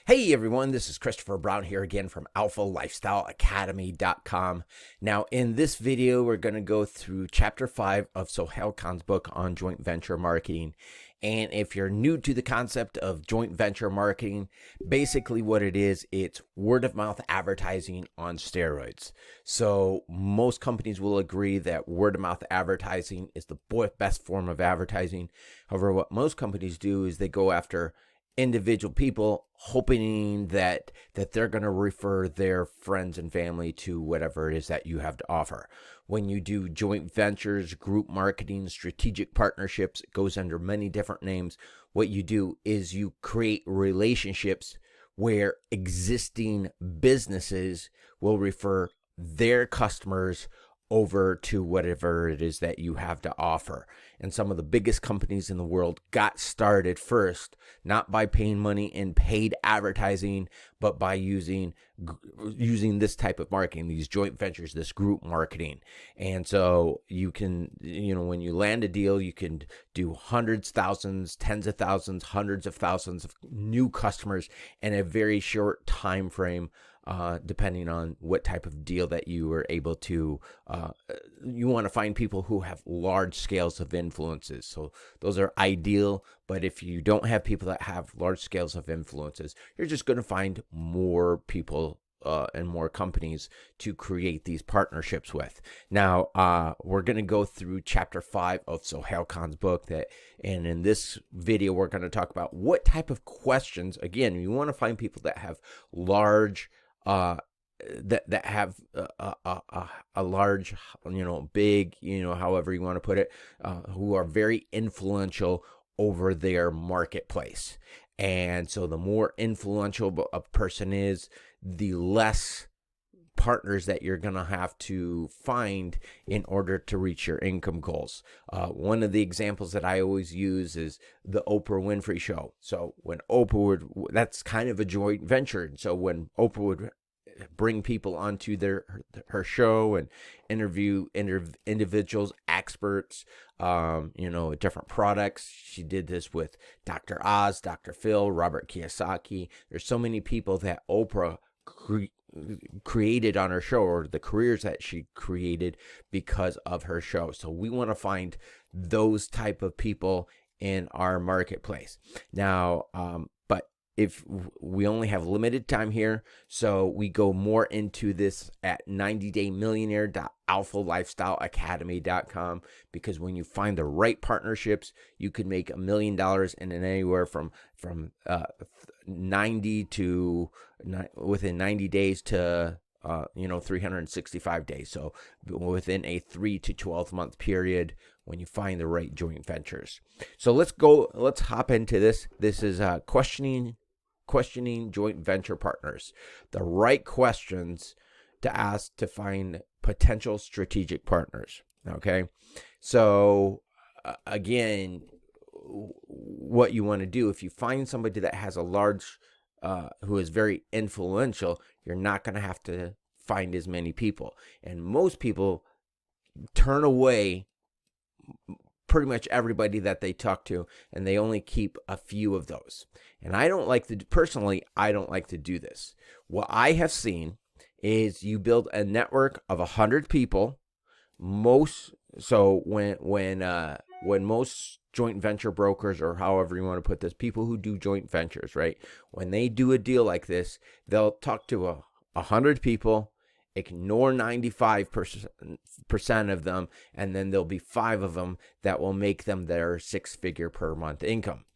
Hey everyone, this is Christopher Brown here again from alphalifestyleacademy.com. Now in this video, we're going to go through chapter 5 of Sohail Khan's book on joint venture marketing. And if you're new to the concept of joint venture marketing, basically what it is, it's word of mouth advertising on steroids. So most companies will agree that word of mouth advertising is the best form of advertising. However, what most companies do is they go after individual people, hoping that they're going to refer their friends and family to whatever it is that you have to offer. When you do joint ventures, group marketing, strategic partnerships, it goes under many different names. What you do is you create relationships where existing businesses will refer their customers over to whatever it is that you have to offer. And some of the biggest companies in the world got started first, not by paying money in paid advertising, but by using this type of marketing, these joint ventures, this group marketing. And so you can, when you land a deal, you can do hundreds, thousands, tens of thousands, hundreds of thousands of new customers in a very short time frame. Depending on what type of deal that you are able to, you want to find people who have large scales of influences. So those are ideal, but if you don't have people that have large scales of influences, you're just going to find more people and more companies to create these partnerships with. Now, we're going to go through chapter 5 of Sohail Khan's book, and in this video, we're going to talk about what type of questions. Again, you want to find people that have large that have a large, big, however you want to put it, who are very influential over their marketplace. And so the more influential a person is, the less partners that you're going to have to find in order to reach your income goals. One of the examples that I always use is the Oprah Winfrey show. So when Oprah that's kind of a joint venture. So when Oprah would bring people onto her show and interview individuals, experts, different products. She did this with Dr. Oz, Dr. Phil, Robert Kiyosaki. There's so many people that Oprah created on her show, or the careers that she created because of her show. So we want to find those type of people in our marketplace. Now, but if we only have limited time here, so we go more into this at 90daymillionaire.alphalifestyleacademy.com, because when you find the right partnerships, you can make $1 million in anywhere from 90 to within 90 days to 365 days. So within a 3 to 12 month period, when you find the right joint ventures. So let's hop into this. This is questioning joint venture partners. The right questions to ask to find potential strategic partners. Okay. So again, what you want to do, if you find somebody that has a large, who is very influential, you're not going to have to find as many people. And most people turn away pretty much everybody that they talk to, and they only keep a few of those. And I don't like to do this. What I have seen is you build a network of 100 people. When most joint venture brokers, or however you want to put this, people who do joint ventures, right? When they do a deal like this, they'll talk to 100 people, ignore 95% of them, and then there'll be 5 of them that will make them their 6-figure per month income.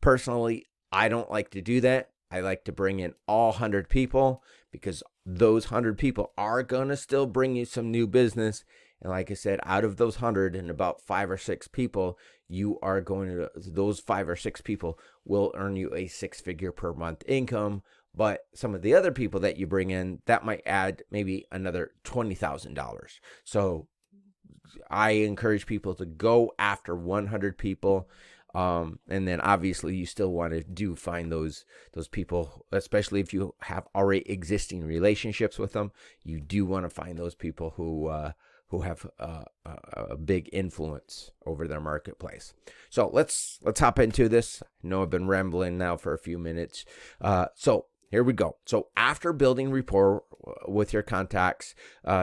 Personally, I don't like to do that. I like to bring in all 100 people, because those 100 people are going to still bring you some new business. And like I said, out of those 100 and about 5 or 6 people, those 5 or 6 people will earn you a 6-figure per month income. But some of the other people that you bring in, that might add maybe another $20,000. So I encourage people to go after 100 people. And then obviously you still want to find those people, especially if you have already existing relationships with them. You do want to find those people who who have a big influence over their marketplace. So let's hop into this. I know I've been rambling now for a few minutes. So here we go. So after building rapport with your contacts,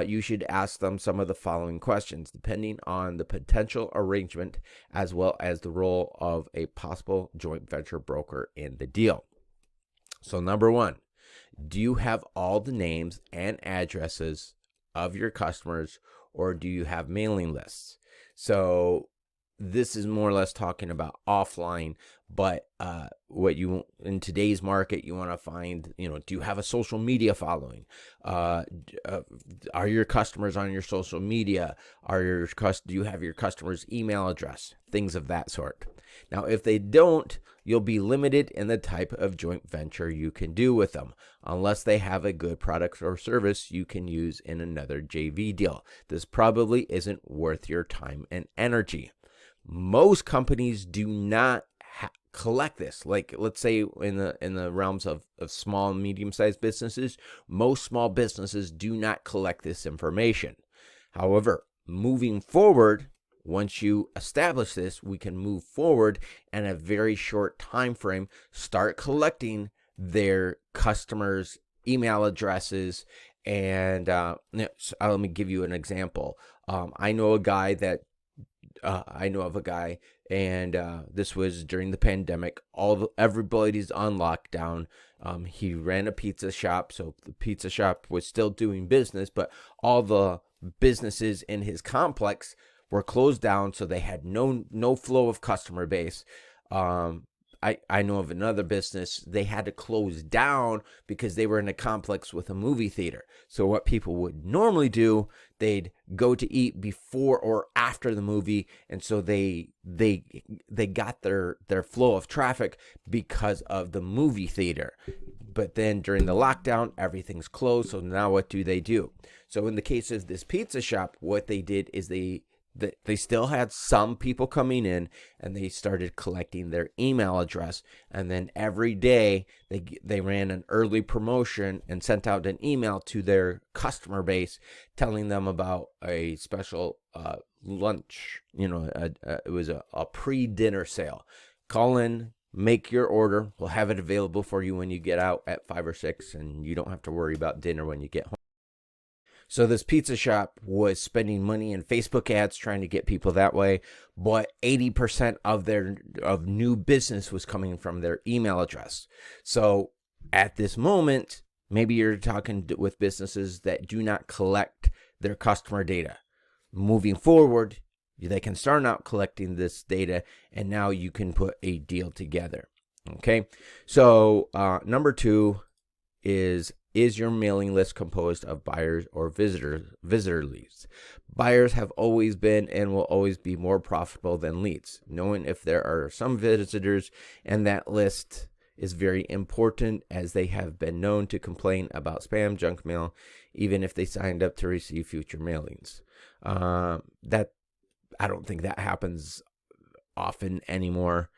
you should ask them some of the following questions, depending on the potential arrangement as well as the role of a possible joint venture broker in the deal. So number one, do you have all the names and addresses of your customers, or do you have mailing lists? So this is more or less talking about offline, but what you in today's market, you want to find, do you have a social media following? Are your customers on your social media? Do you have your customers' email address? Things of that sort. Now, if they don't, you'll be limited in the type of joint venture you can do with them, unless they have a good product or service you can use in another JV deal. This probably isn't worth your time and energy. Most companies do not collect this. Like, let's say in the realms of small and medium-sized businesses, most small businesses do not collect this information. However, moving forward, once you establish this, we can move forward in a very short time frame, start collecting their customers' email addresses. And let me give you an example. I know of a guy, and this was during the pandemic. Everybody's on lockdown. He ran a pizza shop, so the pizza shop was still doing business, but all the businesses in his complex were closed down, so they had no flow of customer base. I know of another business, they had to close down because they were in a complex with a movie theater. So what people would normally do, they'd go to eat before or after the movie, and so they got their flow of traffic because of the movie theater. But then during the lockdown, everything's closed, so now what do? So in the case of this pizza shop, what they did is they still had some people coming in, and they started collecting their email address, and then every day they ran an early promotion and sent out an email to their customer base telling them about a special lunch. It was a pre-dinner sale. Call in, make your order, we'll have it available for you when you get out at 5 or 6, and you don't have to worry about dinner when you get home. So this pizza shop was spending money in Facebook ads trying to get people that way, but 80% of new business was coming from their email address. So at this moment, maybe you're talking with businesses that do not collect their customer data. Moving forward, they can start out collecting this data, and now you can put a deal together. Okay, so number two is your mailing list composed of buyers or visitor leads? Buyers have always been and will always be more profitable than leads. Knowing if there are some visitors and that list is very important, as they have been known to complain about spam, junk mail, even if they signed up to receive future mailings. That I don't think that happens often anymore.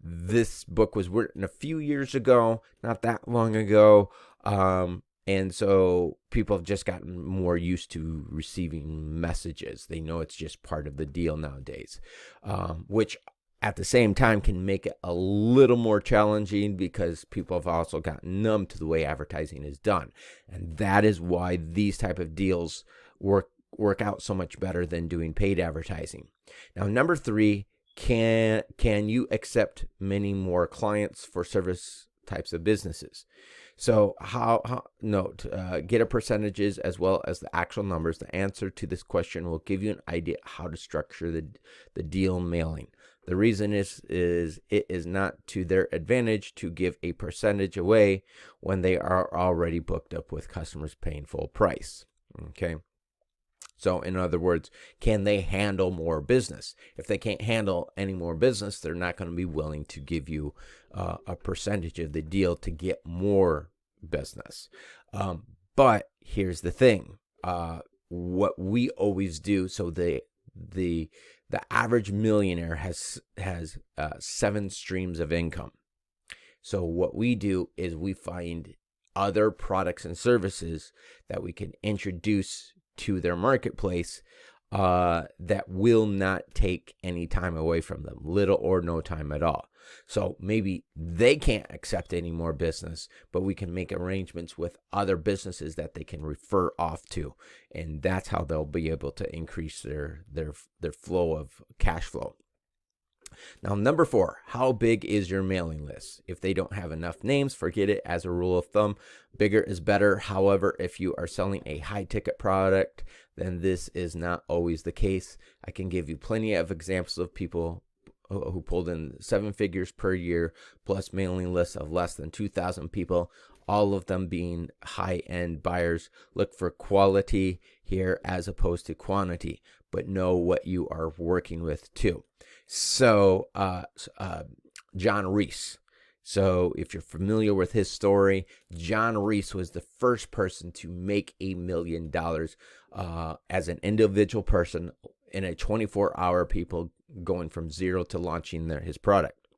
This book was written a few years ago, not that long ago. And so people have just gotten more used to receiving messages. They know it's just part of the deal nowadays, which at the same time can make it a little more challenging because people have also gotten numb to the way advertising is done. And that is why these type of deals work out so much better than doing paid advertising. Now, number three, can you accept many more clients for service types of businesses? So get a percentages as well as the actual numbers. The answer to this question will give you an idea how to structure the deal mailing. The reason is it is not to their advantage to give a percentage away when they are already booked up with customers paying full price. Okay. So in other words, can they handle more business? If they can't handle any more business, they're not going to be willing to give you a percentage of the deal to get more business. But here's the thing. What we always do, so the average millionaire has 7 streams of income. So what we do is we find other products and services that we can introduce to their marketplace that will not take any time away from them, little or no time at all. So maybe they can't accept any more business, but we can make arrangements with other businesses that they can refer off to, and that's how they'll be able to increase their flow of cash flow. Now, number 4, how big is your mailing list? If they don't have enough names, forget it. As a rule of thumb, bigger is better. However, if you are selling a high-ticket product, then this is not always the case. I can give you plenty of examples of people who pulled in 7 figures per year, plus mailing lists of less than 2,000 people, all of them being high-end buyers. Look for quality here as opposed to quantity, but know what you are working with too. So John Reese. So if you're familiar with his story, John Reese was the first person to make $1 million as an individual person in a 24-hour people going from zero to launching his product.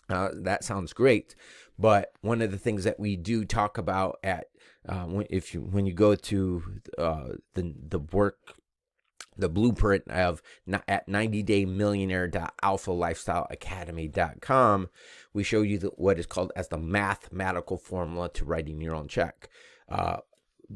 That sounds great, but one of the things that we do talk about at when you go to the blueprint of at 90daymillionaire.alphalifestyleacademy.com, we show you what is called as the mathematical formula to writing your own check.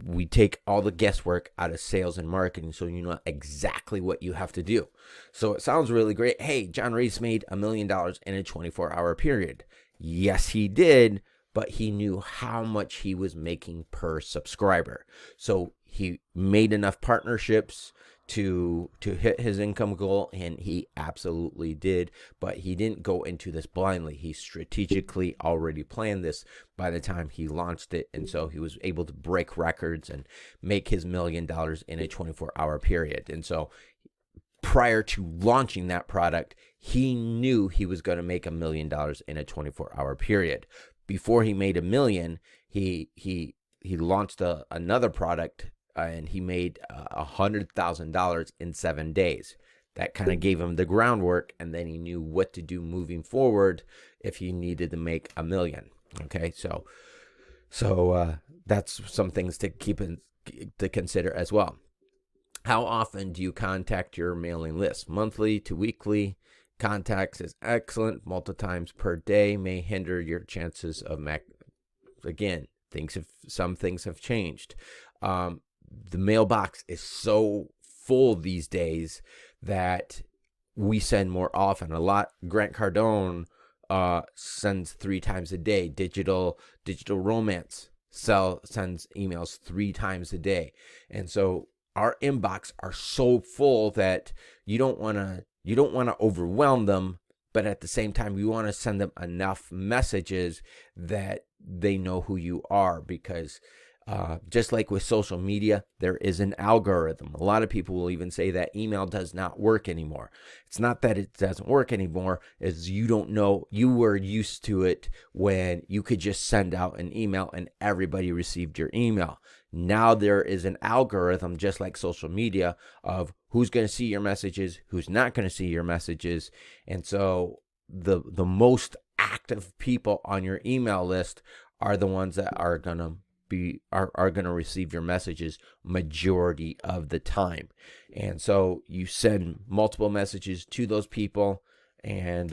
We take all the guesswork out of sales and marketing, so you know exactly what you have to do. So it sounds really great. Hey, John Reese made $1 million in a 24-hour period. Yes, he did, but he knew how much he was making per subscriber. So he made enough partnerships to hit his income goal, and he absolutely did, but he didn't go into this blindly. He strategically already planned this by the time he launched it, and so he was able to break records and make his $1 million in a 24-hour period. And so prior to launching that product, he knew he was going to make $1 million in a 24-hour period. Before he made $1 million, he launched another product, and he made $100,000 in 7 days. That kind of gave him the groundwork, and then he knew what to do moving forward if he needed to make $1 million. Okay, so that's some things to to consider as well. How often do you contact your mailing list? Monthly to weekly? Contacts is excellent. Multiple times per day may hinder your chances of again. Some things have changed. The mailbox is so full these days that we send more often. Grant Cardone sends 3 times a day. Digital Romance sends emails 3 times a day, and so our inbox are so full that you don't want to overwhelm them, but at the same time you want to send them enough messages that they know who you are, because just like with social media, there is an algorithm. A lot of people will even say that email does not work anymore. It's not that it doesn't work anymore, is you don't know. You were used to it when you could just send out an email and everybody received your email. Now there is an algorithm, just like social media, of who's going to see your messages, who's not going to see your messages. And so the most active people on your email list are the ones that are going to receive your messages majority of the time. And so you send multiple messages to those people, and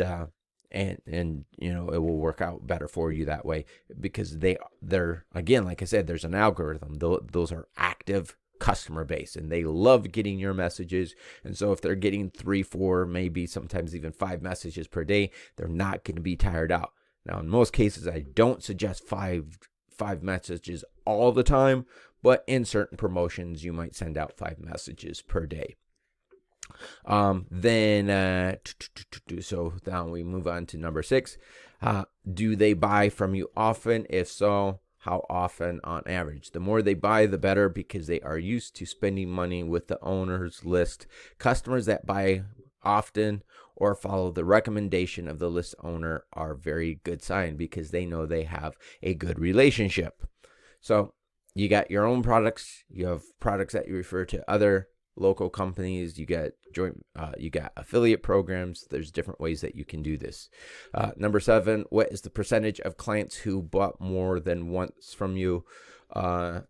you know, it will work out better for you that way, because they're again, like I said, there's an algorithm. Those are active customer base, and they love getting your messages. And so if they're getting 3, 4, maybe sometimes even 5 messages per day, they're not going to be tired out. Now, in most cases, I don't suggest five messages all the time, but in certain promotions, you might send out 5 messages per day. So now we move on to number 6. Do they buy from you often? If so, how often on average? The more they buy, the better, because they are used to spending money with the owner's list. Customers that buy often or follow the recommendation of the list owner are very good sign, because they know they have a good relationship. So you got your own products, you have products that you refer to other local companies, you got affiliate programs. There's different ways that you can do this. Number 7, what is the percentage of clients who bought more than once from you? So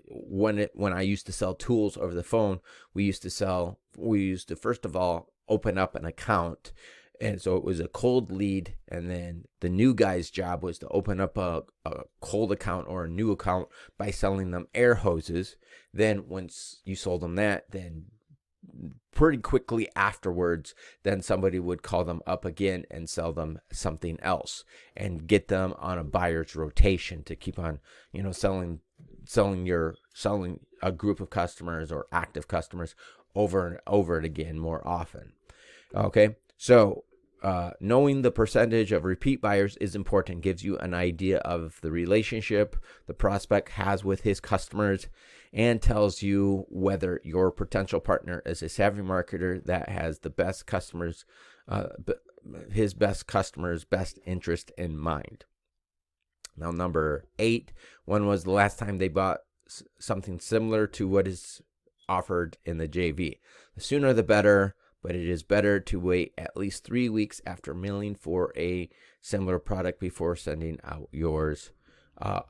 when I used to sell tools over the phone, we used to first of all open up an account. And so it was a cold lead, and then the new guy's job was to open up a cold account or a new account by selling them air hoses. Then once you sold them that, then pretty quickly afterwards, then somebody would call them up again and sell them something else and get them on a buyer's rotation to keep on, selling a group of customers or active customers over and over it again more often. Okay, so knowing the percentage of repeat buyers is important. Gives you an idea of the relationship the prospect has with his customers, and tells you whether your potential partner is a savvy marketer that has the best customers, his best customers' best interest in mind. Now, number 8, when was the last time they bought something similar to what is offered in the JV? The sooner the better, but it is better to wait at least 3 weeks after mailing for a similar product before sending out yours.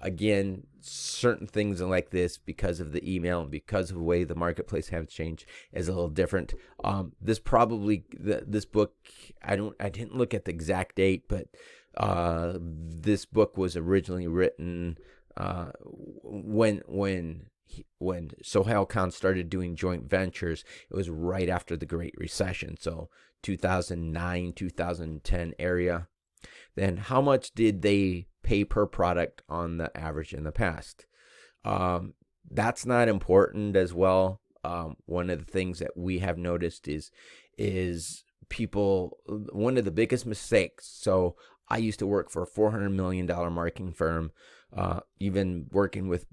Again, certain things like this, because of the email and because of the way the marketplace has changed, is a little different. This book, I didn't look at the exact date, but this book was originally written when Sohail Khan started doing joint ventures. It was right after the Great Recession, so 2009, 2010 area. Then how much did they pay per product on the average in the past? That's not important as well. One of the things that we have noticed is people, one of the biggest mistakes. So I used to work for a $400 million marketing firm, even working with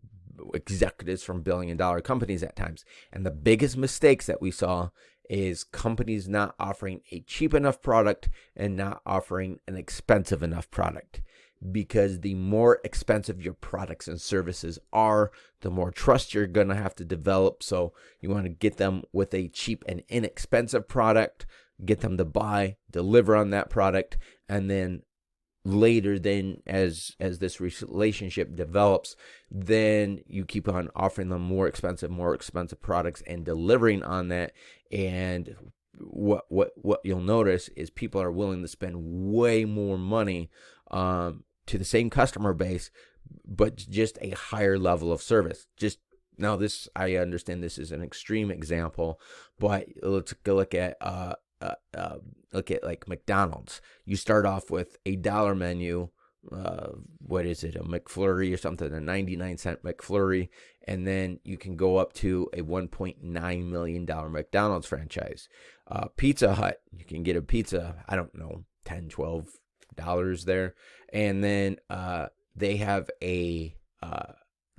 executives from billion-dollar companies at times. And the biggest mistakes that we saw is companies not offering a cheap enough product and not offering an expensive enough product. Because the more expensive your products and services are, the more trust you're going to have to develop. So you want to get them with a cheap and inexpensive product, get them to buy, deliver on that product, and then later, then as this relationship develops, then you keep on offering them more expensive products and delivering on that. And what you'll notice is people are willing to spend way more money to the same customer base, but just a higher level of service. Now, this, I understand this is an extreme example, but let's go look at like McDonald's. You start off with a $1 menu. What is it? A McFlurry or something, a 99-cent McFlurry. And then you can go up to a $1.9 million McDonald's franchise. Pizza Hut, you can get a pizza, I don't know, $10, $12 there. And then they have a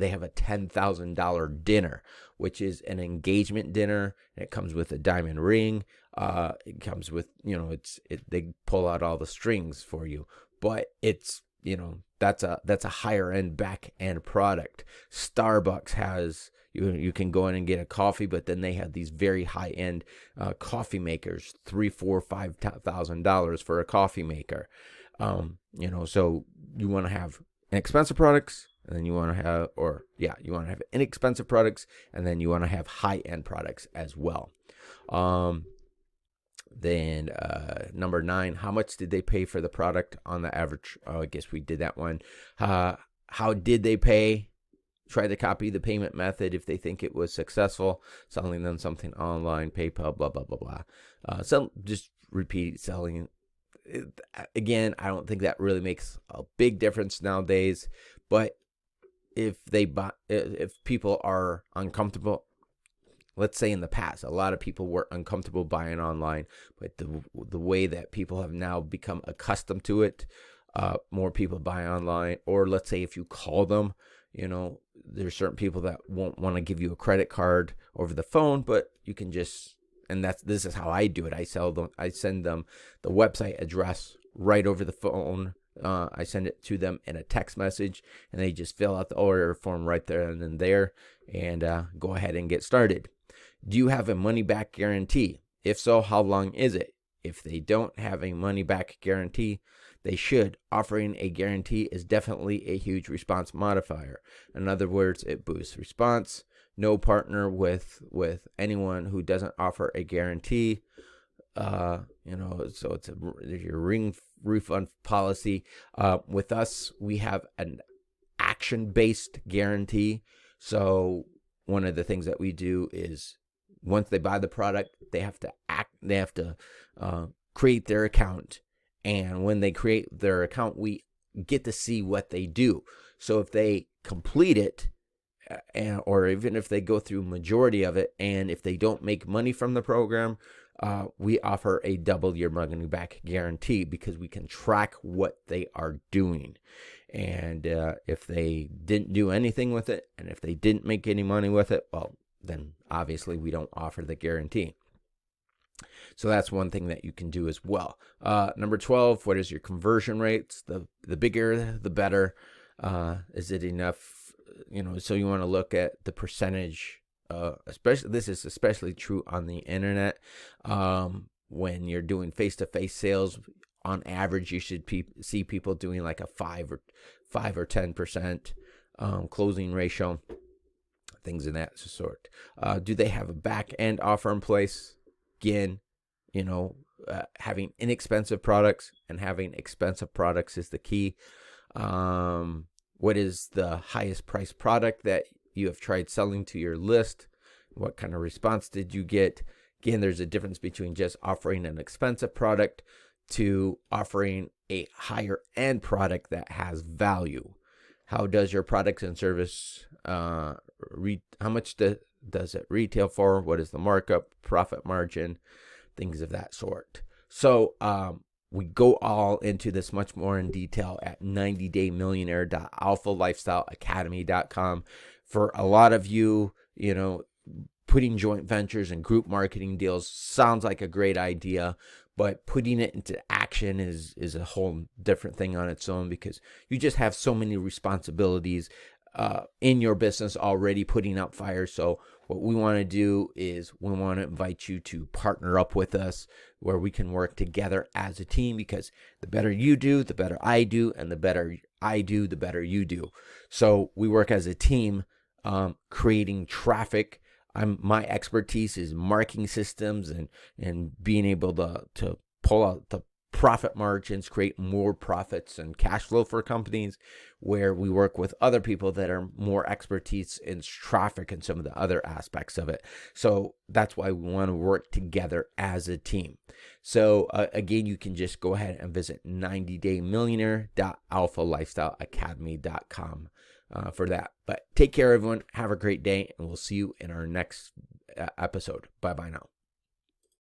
$10,000 dinner, which is an engagement dinner. And it comes with a diamond ring. It comes with, they pull out all the strings for you, but it's, that's a higher end back end product. Starbucks has, you can go in and get a coffee, but then they have these very high end coffee makers, $3,000, $4,000, $5,000 for a coffee maker. So you want to have inexpensive products, and then you want to have, you want to have inexpensive products, and then you want to have high-end products as well. Then number 9, how much did they pay for the product on the average? I guess we did that one. How did they pay? Try to copy the payment method if they think it was successful. Selling them something online, PayPal, blah, blah, blah, blah. So just repeat selling. Again, I don't think that really makes a big difference nowadays, but if people are uncomfortable, let's say in the past, a lot of people were uncomfortable buying online, but the way that people have now become accustomed to it, more people buy online. Or let's say if you call them, there's certain people that won't want to give you a credit card over the phone, but you can just, and this is how I do it. I send them the website address right over the phone. I send it to them in a text message, and they just fill out the order form right there and then there, and go ahead and get started. Do you have a money back guarantee? If so, how long is it? If they don't have a money back guarantee, they should. Offering a guarantee is definitely a huge response modifier. In other words, it boosts response. No partner with anyone who doesn't offer a guarantee. So it's your ring refund policy. With us, we have an action-based guarantee. So one of the things that we do is once they buy the product, they have to create their account. And when they create their account, we get to see what they do. So if they complete it, or even if they go through majority of it, and if they don't make money from the program, we offer a double your money back guarantee, because we can track what they are doing. And if they didn't do anything with it, and if they didn't make any money with it, well, then obviously we don't offer the guarantee. So that's one thing that you can do as well. Number 12, what is your conversion rates? The bigger, the better. Is it enough? So you want to look at the percentage. This is especially true on the internet. When you're doing face-to-face sales, on average, you should see people doing like a 5 or 10% closing ratio, things of that sort. Do they have a back-end offer in place? Again, having inexpensive products and having expensive products is the key. What is the highest price product that you have tried selling to your list? What kind of response did you get? Again, there's a difference between just offering an expensive product to offering a higher end product that has value. How does your product and service, how much does it retail for? What is the markup, profit margin, things of that sort. So we go all into this much more in detail at 90daymillionaire.alphalifestyleacademy.com. For a lot of you, putting joint ventures and group marketing deals sounds like a great idea, but putting it into action is a whole different thing on its own, because you just have so many responsibilities in your business already putting out fires. So what we want to do is we want to invite you to partner up with us, where we can work together as a team, because the better you do, the better I do, and the better I do, the better you do. So we work as a team, creating traffic. My expertise is marketing systems and being able to pull out the profit margins, create more profits and cash flow for companies, where we work with other people that are more expertise in traffic and some of the other aspects of it. So that's why we want to work together as a team. So again, you can just go ahead and visit 90daymillionaire.alphalifestyleacademy.com for that. But take care, everyone. Have a great day, and we'll see you in our next episode. Bye-bye now.